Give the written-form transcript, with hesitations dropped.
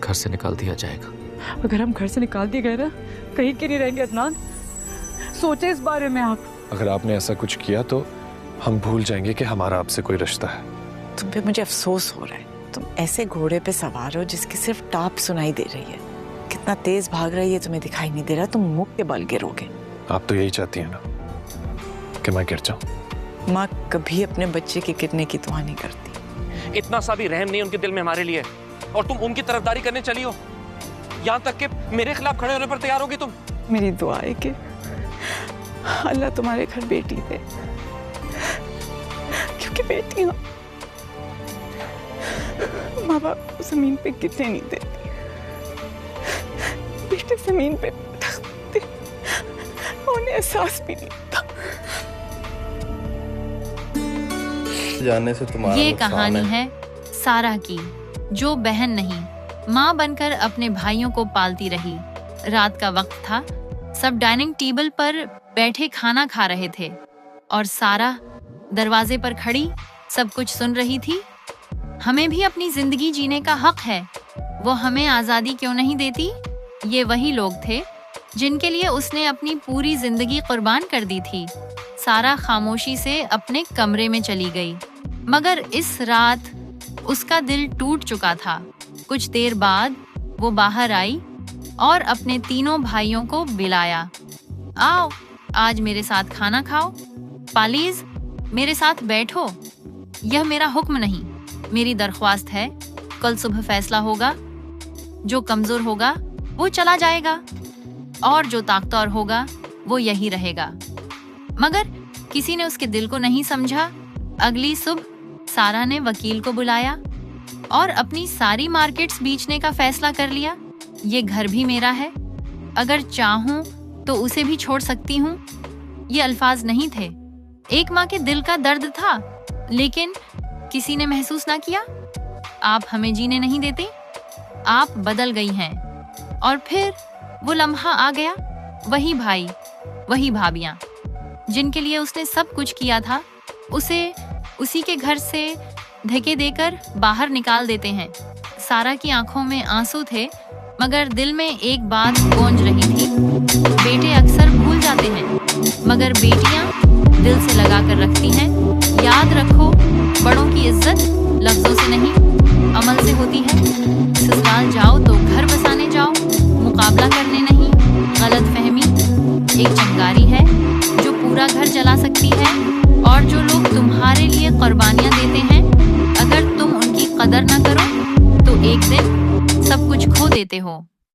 घर से निकाल दिया जाएगा। अगर हम घर से निकाल दिए गए ना, कहीं के नहीं रहेंगे अदनान। सोचे इस बारे में आप। अगर आपने ऐसा कुछ किया तो हम भूल जाएंगे कि हमारा आपसे कोई रिश्ता है। तुम पे मुझे अफसोस हो रहा है। तुम ऐसे घोड़े पे सवार हो जिसकी सिर्फ टाप सुनाई दे रही है। कितना तेज भाग रही है तुम्हें दिखाई नहीं दे रहा। तुम मुख के बल गिरोगे। आप तो यही चाहती हैं ना कि मैं गिर जाऊं? माँ कभी अपने बच्चे के गिरने की दुआ नहीं करती। इतना सा भी रहम नहीं उनके दिल में हमारे लिए, और तुम उनकी तरफदारी करने चली हो। यहाँ तक कि मेरे खिलाफ खड़े होने पर तैयार होगी तुम। मेरी दुआ है कि अल्लाह तुम्हारे घर बेटी दे, क्योंकि बेटियां माँ बाप को जमीन पे गिरने नहीं देती। बेटे जमीन पे थकते, उन्हें एहसास भी नहीं होता। जाने से तुम्हारा ये कहानी है सारा की, जो बहन नहीं माँ बनकर अपने भाइयों को पालती रही। रात का वक्त था, सब डाइनिंग टेबल पर बैठे खाना खा रहे थे और सारा दरवाजे पर खड़ी सब कुछ सुन रही थी। हमें भी अपनी जिंदगी जीने का हक है, वो हमें आजादी क्यों नहीं देती? ये वही लोग थे जिनके लिए उसने अपनी पूरी जिंदगी कुर्बान कर दी थी। सारा खामोशी से अपने कमरे में चली गई, मगर इस रात उसका दिल टूट चुका था। कुछ देर बाद वो बाहर आई और अपने तीनों भाइयों को बुलाया। आओ, आज मेरे साथ खाना खाओ। पालीज, मेरे साथ बैठो। यह मेरा हुक्म नहीं, मेरी दरख्वास्त है। कल सुबह फैसला होगा। जो कमजोर होगा वो चला जाएगा और जो ताकतवर होगा वो यही रहेगा। मगर किसी ने उसके दिल को नहीं समझा। अगली सुबह सारा ने वकील को बुलाया और अपनी सारी मार्केट्स बेचने का फैसला कर लिया। ये घर भी मेरा है, अगर चाहूं तो उसे भी छोड़ सकती हूँ। ये अल्फाज नहीं थे, एक माँ के दिल का दर्द था, लेकिन किसी ने महसूस ना किया। आप हमें जीने नहीं देते, आप बदल गई हैं। और फिर वो लम्हा आ गया, वही भाई, वही भाभियां जिनके लिए उसने सब कुछ किया था, उसे उसी के घर से धक्के देकर बाहर निकाल देते हैं। सारा की आंखों में आंसू थे, मगर दिल में एक बात गूंज रही थी। बेटे अक्सर भूल जाते हैं, मगर बेटियां दिल से लगा कर रखती हैं। याद रखो, बड़ों की इज्जत लफ्जों से नहीं, अमल से होती है। ससुराल जाओ तो घर बसाने जाओ, मुकाबला करने नहीं। गलतफहमी एक चिंगारी है जो पूरा घर जला सकती है, और जो लोग तुम्हारे लिए कुर्बानियां देते हैं, अगर तुम उनकी कदर न करो तो एक दिन सब कुछ खो देते हो।